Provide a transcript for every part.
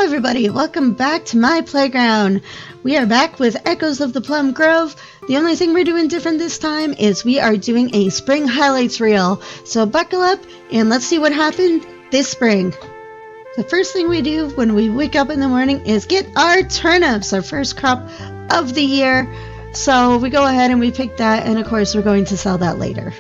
Hello everybody, welcome back to my playground. We are back with Echoes of the Plum Grove. The only thing we're doing different this time is we are doing a spring highlights reel. So buckle up and let's see what happened this spring. The first thing we do when we wake up in the morning is get our turnips, our first crop of the year. So we go ahead and we pick that, and of course we're going to sell that later.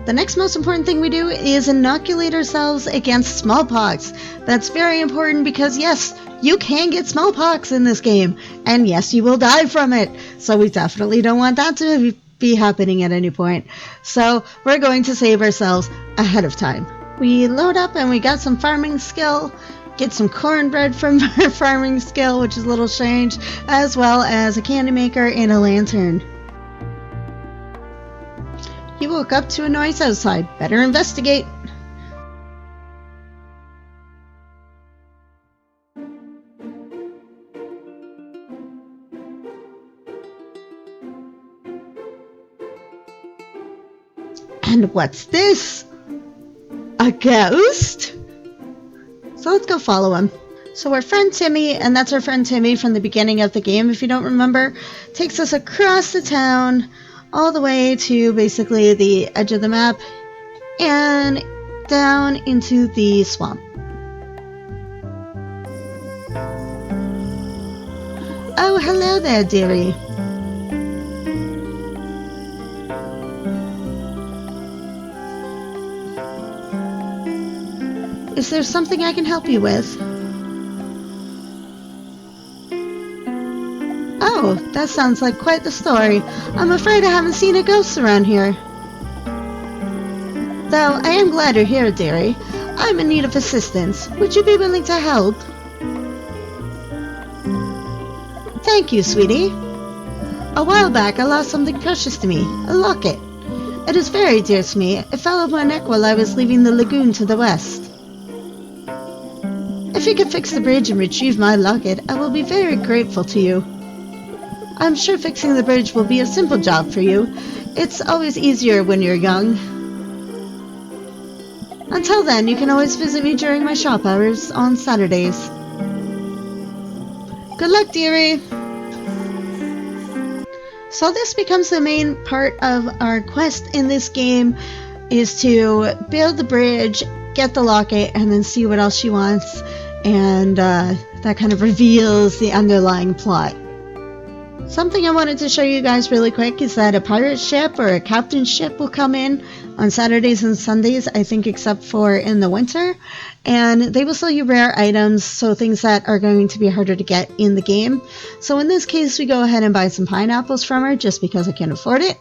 The next most important thing we do is inoculate ourselves against smallpox. That's very important because yes, you can get smallpox in this game, and yes, you will die from it. So we definitely don't want that to be happening at any point. So we're going to save ourselves ahead of time. We load up and we got some farming skill. Get some cornbread from our farming skill, which is a little strange, as well as a candy maker and a lantern. You woke up to a noise outside. Better investigate. And what's this? A ghost? So let's go follow him. So our friend Timmy, and that's our friend Timmy from the beginning of the game, if you don't remember, takes us across the town all the way to basically the edge of the map and down into the swamp. Oh, hello there, dearie. Is there something I can help you with? Oh, that sounds like quite the story. I'm afraid I haven't seen a ghost around here. Though I am glad you're here, dearie. I'm in need of assistance. Would you be willing to help? Thank you, sweetie. A while back I lost something precious to me, a locket. It is very dear to me. It fell off my neck while I was leaving the lagoon to the west. If you could fix the bridge and retrieve my locket, I will be very grateful to you. I'm sure fixing the bridge will be a simple job for you. It's always easier when you're young. Until then, you can always visit me during my shop hours on Saturdays. Good luck, dearie! So this becomes the main part of our quest in this game, is to build the bridge, get the locket, and then see what else she wants. And that kind of reveals the underlying plot. Something I wanted to show you guys really quick is that a pirate ship or a captain's ship will come in on Saturdays and Sundays, I think except for in the winter, and they will sell you rare items, so things that are going to be harder to get in the game. So in this case, we go ahead and buy some pineapples from her just because I can't afford it.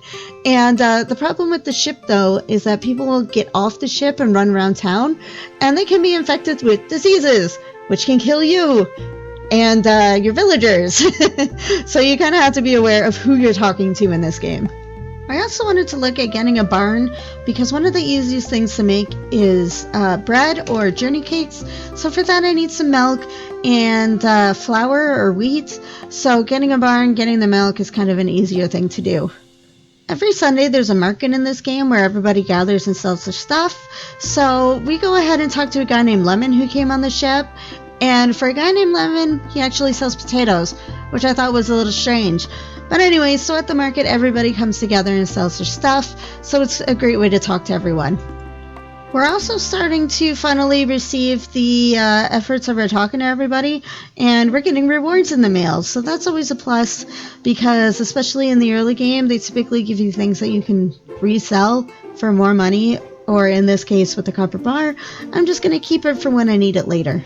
And the problem with the ship though is that people will get off the ship and run around town, and they can be infected with diseases, which can kill you and your villagers. So you kind of have to be aware of who you're talking to in this game. I also wanted to look at getting a barn because one of the easiest things to make is bread or journey cakes. So for that I need some milk and flour or wheat. So getting a barn, getting the milk is kind of an easier thing to do. Every Sunday there's a market in this game where everybody gathers and sells their stuff. So we go ahead and talk to a guy named Lemon who came on the ship. And for a guy named Lemon, he actually sells potatoes, which I thought was a little strange. But anyway, so at the market, everybody comes together and sells their stuff, so it's a great way to talk to everyone. We're also starting to finally receive the efforts of our talking to everybody, and we're getting rewards in the mail, so that's always a plus, because especially in the early game, they typically give you things that you can resell for more money, or in this case with the copper bar, I'm just going to keep it for when I need it later.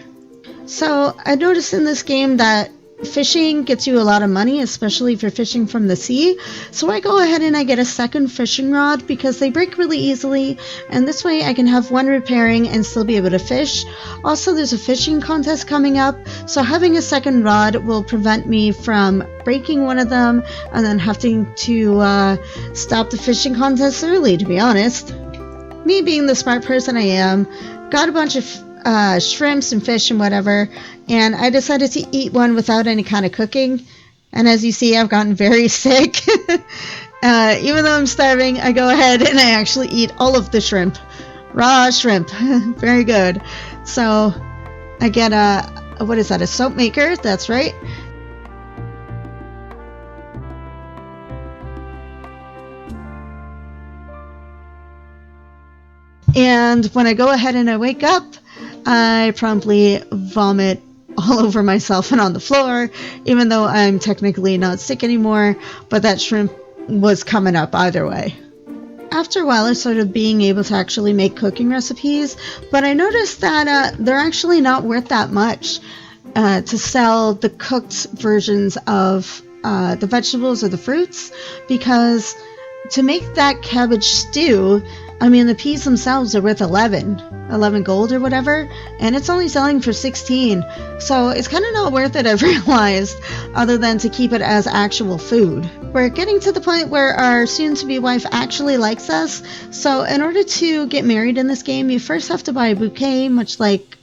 So I noticed in this game that fishing gets you a lot of money, especially if you're fishing from the sea. So I go ahead and I get a second fishing rod because they break really easily, and this way I can have one repairing and still be able to fish. Also, there's a fishing contest coming up, so having a second rod will prevent me from breaking one of them and then having to stop the fishing contest early, to be honest. Me being the smart person I am, got a bunch of shrimps and fish and whatever, and I decided to eat one without any kind of cooking, and as you see, I've gotten very sick. Even though I'm starving, I go ahead and I actually eat all of the shrimp. Raw shrimp. Very good. So I get what is that, a soap maker? That's right. And when I go ahead and I wake up, I promptly vomit all over myself and on the floor, even though I'm technically not sick anymore, but that shrimp was coming up either way. After a while, I started being able to actually make cooking recipes, but I noticed that they're actually not worth that much to sell the cooked versions of the vegetables or the fruits, because to make that cabbage stew, I mean, the peas themselves are worth 11 gold or whatever, and it's only selling for 16, so it's kind of not worth it, I've realized, other than to keep it as actual food. We're getting to the point where our soon-to-be wife actually likes us, so in order to get married in this game, you first have to buy a bouquet, much like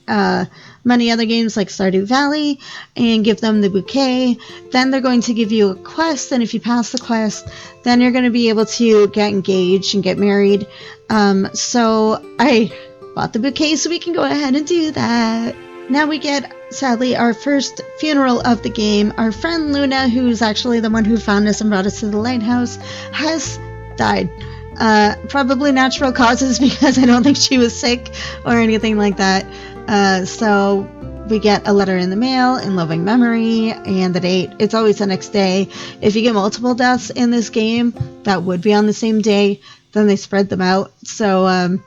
many other games like Stardew Valley, and give them the bouquet. Then they're going to give you a quest, and if you pass the quest, then you're going to be able to get engaged and get married. So I bought the bouquet so we can go ahead and do that. Now we get, sadly, our first funeral of the game. Our friend Luna, who's actually the one who found us and brought us to the lighthouse, has died. Probably natural causes, because I don't think she was sick or anything like that. So we get a letter in the mail in loving memory and the date. It's always the next day. If you get multiple deaths in this game that would be on the same day, then they spread them out. So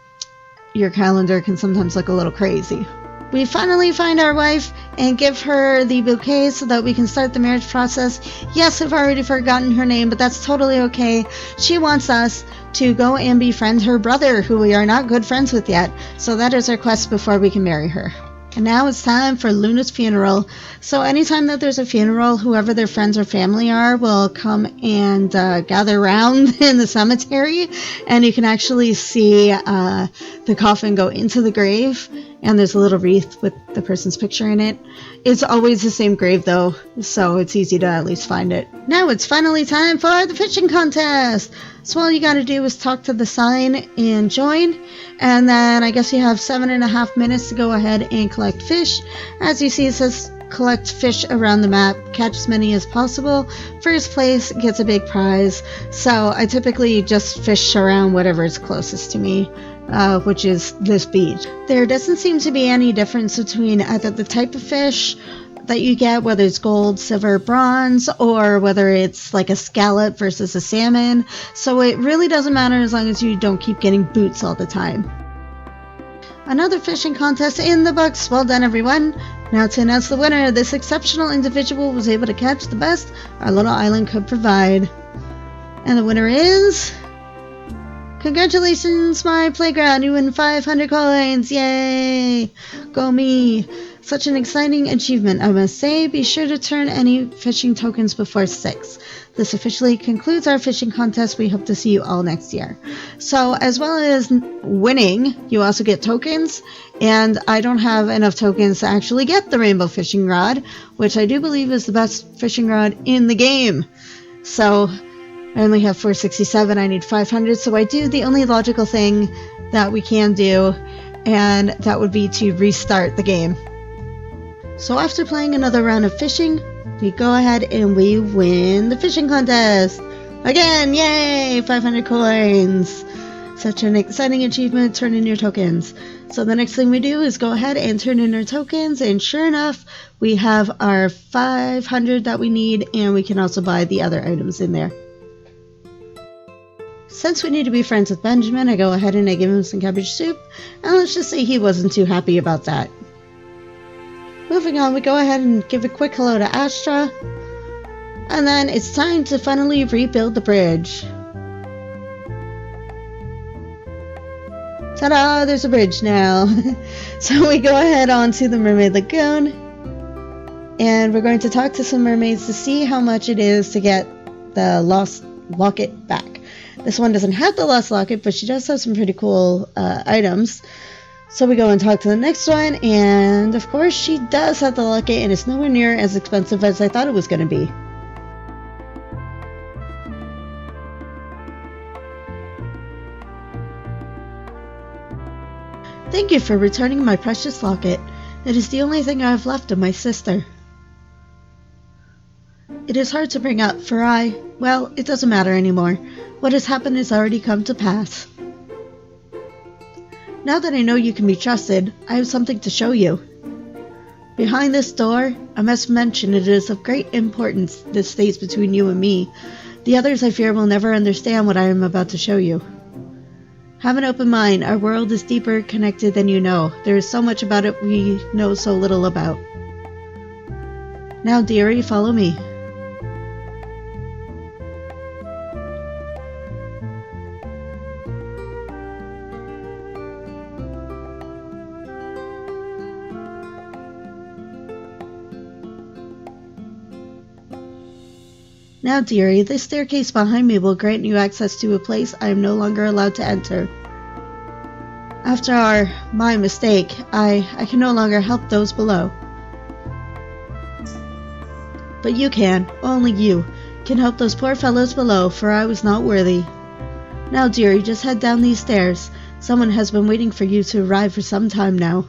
your calendar can sometimes look a little crazy. We finally find our wife and give her the bouquet so that we can start the marriage process. Yes, I've already forgotten her name, but that's totally okay. She wants us to go and befriend her brother, who we are not good friends with yet. So that is our quest before we can marry her. And now it's time for Luna's funeral. So anytime that there's a funeral, whoever their friends or family are will come and gather around in the cemetery, and you can actually see the coffin go into the grave, and there's a little wreath with the person's picture in it. It's always the same grave though, so it's easy to at least find it. Now it's finally time for the fishing contest! So all you gotta do is talk to the sign and join, and then I guess you have 7.5 minutes to go ahead and collect fish. As you see, it says collect fish around the map, catch as many as possible. First place gets a big prize, so I typically just fish around whatever is closest to me, which is this beach. There doesn't seem to be any difference between either the type of fish that you get, whether it's gold, silver, bronze, or whether it's like a scallop versus a salmon, so it really doesn't matter as long as you don't keep getting boots all the time. Another fishing contest in the books. Well done, everyone. Now to announce the winner, this exceptional individual was able to catch the best our little island could provide. And the winner is... Congratulations, my playground. You win 500 coins. Yay! Go me. Such an exciting achievement, I must say. Be sure to turn any fishing tokens before 6. This officially concludes our fishing contest. We hope to see you all next year. So, as well as winning, you also get tokens, and I don't have enough tokens to actually get the rainbow fishing rod, which I do believe is the best fishing rod in the game. So, I only have 467, I need 500, so I do the only logical thing that we can do, and that would be to restart the game. So after playing another round of fishing, we go ahead and we win the fishing contest! Again, yay! 500 coins! Such an exciting achievement, turn in your tokens. So the next thing we do is go ahead and turn in our tokens, and sure enough, we have our 500 that we need, and we can also buy the other items in there. Since we need to be friends with Benjamin, I go ahead and I give him some cabbage soup, and let's just say he wasn't too happy about that. Moving on, we go ahead and give a quick hello to Astra, and then it's time to finally rebuild the bridge. Ta-da! There's a bridge now. So we go ahead onto the Mermaid Lagoon, and we're going to talk to some mermaids to see how much it is to get the lost locket back. This one doesn't have the lost locket, but she does have some pretty cool items. So we go and talk to the next one, and of course she does have the locket, and it's nowhere near as expensive as I thought it was going to be. Thank you for returning my precious locket. It is the only thing I have left of my sister. It is hard to bring up, for well, it doesn't matter anymore. What has happened has already come to pass. Now that I know you can be trusted, I have something to show you. Behind this door, I must mention it is of great importance this stays between you and me. The others, I fear, will never understand what I am about to show you. Have an open mind. Our world is deeper connected than you know. There is so much about it we know so little about. Now, dearie, follow me. Now, dearie, this staircase behind me will grant you access to a place I am no longer allowed to enter. After my mistake, I can no longer help those below. But you can, only you, can help those poor fellows below, for I was not worthy. Now, dearie, just head down these stairs. Someone has been waiting for you to arrive for some time now.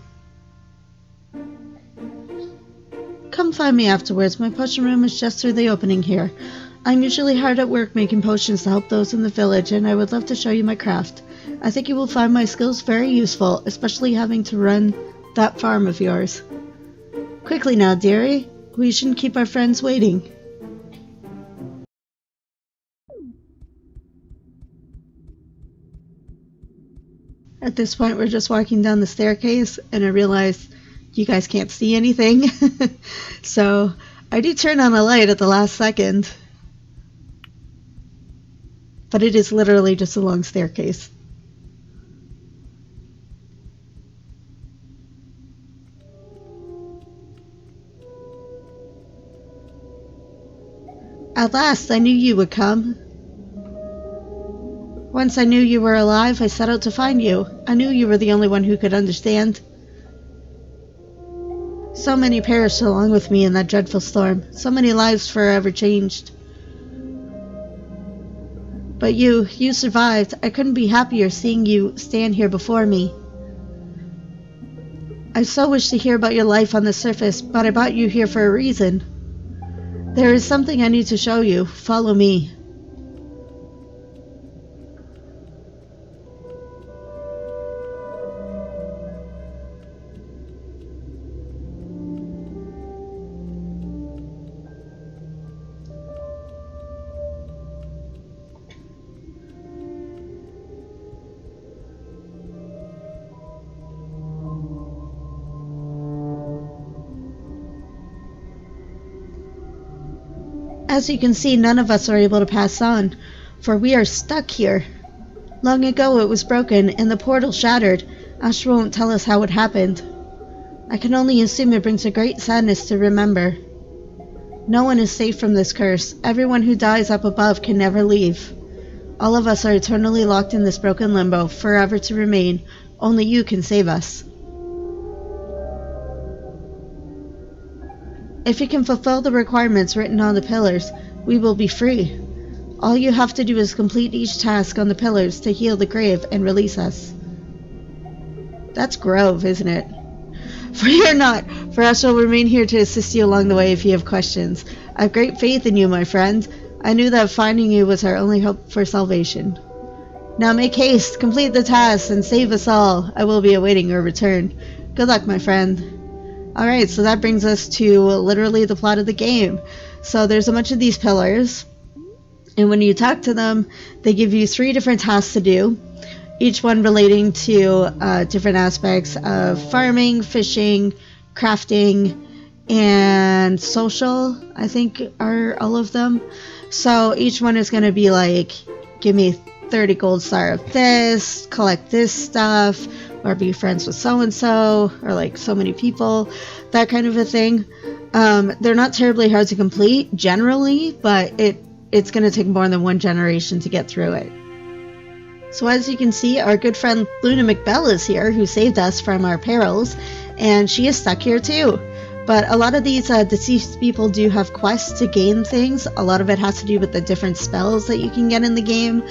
Come find me afterwards. My potion room is just through the opening here. I'm usually hard at work making potions to help those in the village, and I would love to show you my craft. I think you will find my skills very useful, especially having to run that farm of yours. Quickly now, dearie. We shouldn't keep our friends waiting. At this point, we're just walking down the staircase, and I realize you guys can't see anything. So I do turn on a light at the last second. But it is literally just a long staircase. At last, I knew you would come. Once I knew you were alive, I set out to find you. I knew you were the only one who could understand. So many perished along with me in that dreadful storm. So many lives forever changed. But you survived. I couldn't be happier seeing you stand here before me. I so wish to hear about your life on the surface, but I brought you here for a reason. There is something I need to show you. Follow me. As you can see, none of us are able to pass on, for we are stuck here. Long ago it was broken, and the portal shattered. Ash won't tell us how it happened. I can only assume it brings a great sadness to remember. No one is safe from this curse. Everyone who dies up above can never leave. All of us are eternally locked in this broken limbo, forever to remain. Only you can save us. If you can fulfill the requirements written on the pillars, we will be free. All you have to do is complete each task on the pillars to heal the grave and release us. That's grove, isn't it? Fear not, for I shall remain here to assist you along the way if you have questions. I have great faith in you, my friend. I knew that finding you was our only hope for salvation. Now make haste, complete the task, and save us all. I will be awaiting your return. Good luck, my friend. Alright, so that brings us to literally the plot of the game. So there's a bunch of these pillars, and when you talk to them, they give you 3 different tasks to do, each one relating to different aspects of farming, fishing, crafting, and social, I think are all of them. So each one is going to be like, give me 30 gold star of this, collect this stuff, or be friends with so-and-so, or like so many people, that kind of a thing. They're not terribly hard to complete, generally, but it's going to take more than one generation to get through it. So as you can see, our good friend Luna McBell is here, who saved us from our perils, and she is stuck here too. But a lot of these deceased people do have quests to gain things. A lot of it has to do with the different spells that you can get in the game.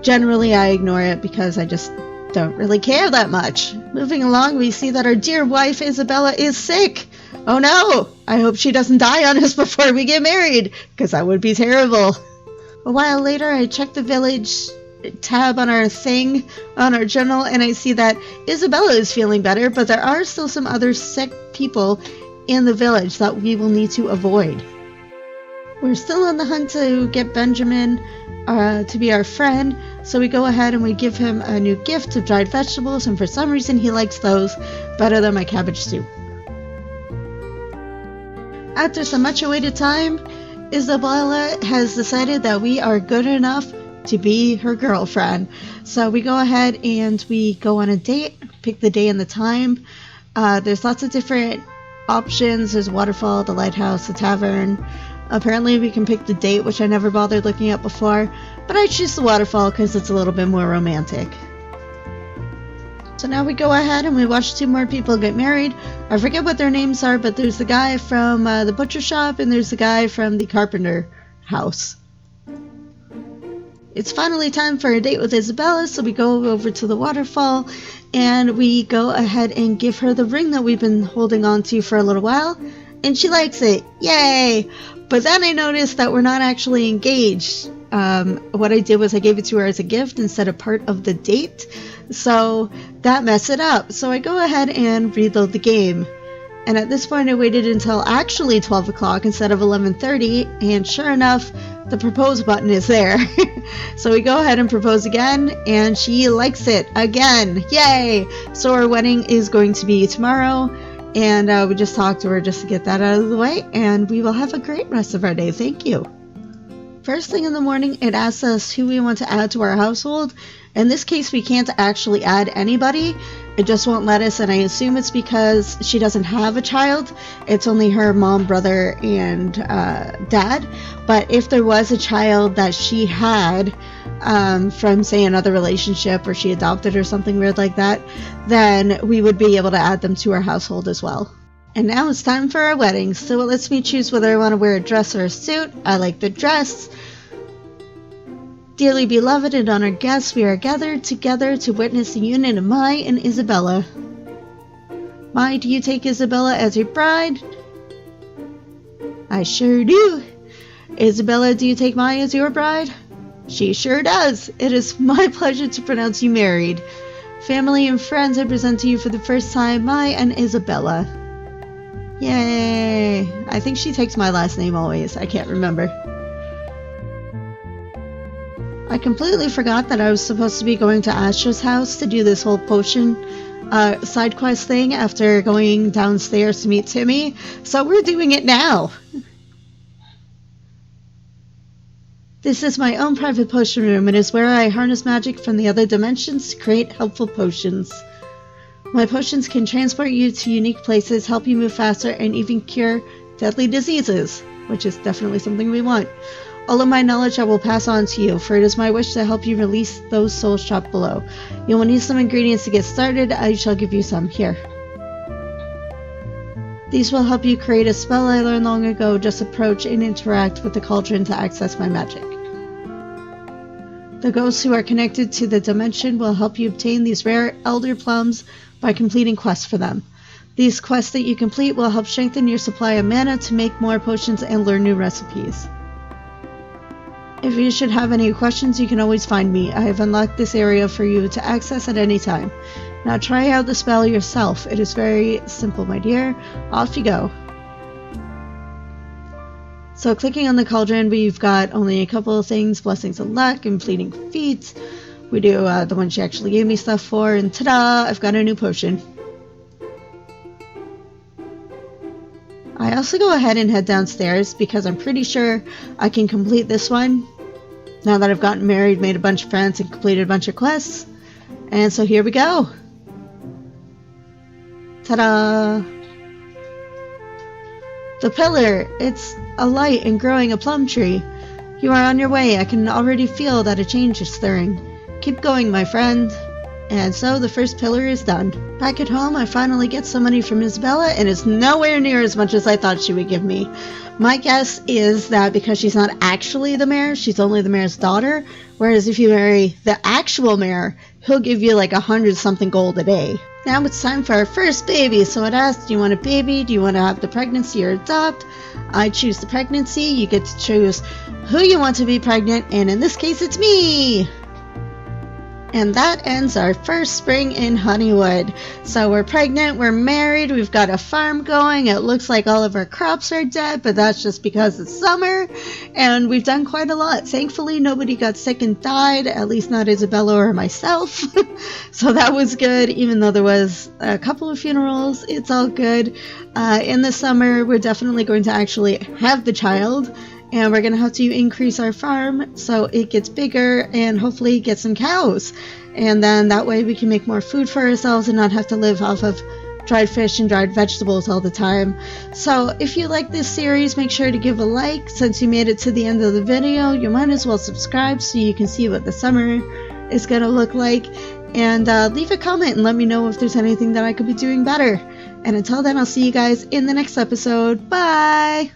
Generally, I ignore it because I just don't really care that much. Moving along, we see that our dear wife Isabella is sick. Oh no! I hope she doesn't die on us before we get married, because that would be terrible. A while later, I check the village tab on our thing, on our journal, and I see that Isabella is feeling better, but there are still some other sick people in the village that we will need to avoid. We're still on the hunt to get Benjamin to be our friend, so we go ahead and we give him a new gift of dried vegetables, and for some reason he likes those better than my cabbage soup. After some much awaited time, Isabella has decided that we are good enough to be her girlfriend. So we go ahead and we go on a date, pick the day and the time. There's lots of different options. There's a waterfall, the lighthouse, the tavern. Apparently we can pick the date, which I never bothered looking at before, but I choose the waterfall because it's a little bit more romantic. So now we go ahead and we watch 2 more people get married. I forget what their names are, but there's the guy from the butcher shop and there's the guy from the carpenter house. It's finally time for a date with Isabella, so we go over to the waterfall and we go ahead and give her the ring that we've been holding on to for a little while, and she likes it. Yay! But then I noticed that we're not actually engaged. What I did was I gave it to her as a gift instead of part of the date, so that messed it up. So I go ahead and reload the game. And at this point I waited until actually 12 o'clock instead of 11:30, and sure enough, the propose button is there. So we go ahead and propose again, and she likes it again. Yay! So our wedding is going to be tomorrow, and we just talked to her just to get that out of the way, and we will have a great rest of our day. Thank you. First thing in the morning, it asks us who we want to add to our household. In this case, we can't actually add anybody. It just won't let us, and I assume it's because she doesn't have a child. It's only her mom, brother, and dad. But if there was a child that she had from, say, another relationship, or she adopted or something weird like that, then we would be able to add them to our household as well. And now it's time for our wedding, so it lets me choose whether I want to wear a dress or a suit. I like the dress. Dearly beloved and honored guests, we are gathered together to witness the union of Mai and Isabella. Mai, do you take Isabella as your bride? I sure do. Isabella, do you take Mai as your bride? She sure does. It is my pleasure to pronounce you married. Family and friends, I present to you for the first time Mai and Isabella. Yay! I think she takes my last name always. I can't remember. I completely forgot that I was supposed to be going to Astra's house to do this whole potion side quest thing after going downstairs to meet Timmy, so we're doing it now. This is my own private potion room. It is where I harness magic from the other dimensions to create helpful potions. My potions can transport you to unique places, help you move faster, and even cure deadly diseases, which is definitely something we want. All of my knowledge I will pass on to you, for it is my wish to help you release those souls trapped below. You will need some ingredients to get started. I shall give you some. Here. These will help you create a spell I learned long ago. Just approach and interact with the cauldron to access my magic. The ghosts who are connected to the dimension will help you obtain these rare elder plums by completing quests for them. These quests that you complete will help strengthen your supply of mana to make more potions and learn new recipes. If you should have any questions, you can always find me. I have unlocked this area for you to access at any time. Now try out the spell yourself. It is very simple, my dear. Off you go. So clicking on the cauldron, we've got only a couple of things: blessings of luck and fleeting feet. We do the one she actually gave me stuff for, and ta-da! I've got a new potion. I also go ahead and head downstairs because I'm pretty sure I can complete this one now that I've gotten married, made a bunch of friends, and completed a bunch of quests. And so here we go. Ta-da! The pillar! It's alight and growing a plum tree. You are on your way. I can already feel that a change is stirring. Keep going, my friend. And so the first pillar is done. Back at home, I finally get some money from Isabella, and it's nowhere near as much as I thought she would give me. My guess is that because she's not actually the mayor, she's only the mayor's daughter, whereas if you marry the actual mayor, he'll give you like 100-something gold a day. Now it's time for our first baby. So it asks, do you want a baby? Do you want to have the pregnancy or adopt? I choose the pregnancy. You get to choose who you want to be pregnant, and in this case, it's me. And that ends our first spring in Honeywood. So we're pregnant, we're married, we've got a farm going. It looks like all of our crops are dead, but that's just because it's summer. And we've done quite a lot. Thankfully, nobody got sick and died, at least not Isabella or myself. So that was good, even though there was a couple of funerals. It's all good. In the summer, we're definitely going to actually have the child. And we're going to have to increase our farm so it gets bigger and hopefully get some cows. And then that way we can make more food for ourselves and not have to live off of dried fish and dried vegetables all the time. So if you like this series, make sure to give a like. Since you made it to the end of the video, you might as well subscribe so you can see what the summer is going to look like. And leave a comment and let me know if there's anything that I could be doing better. And until then, I'll see you guys in the next episode. Bye!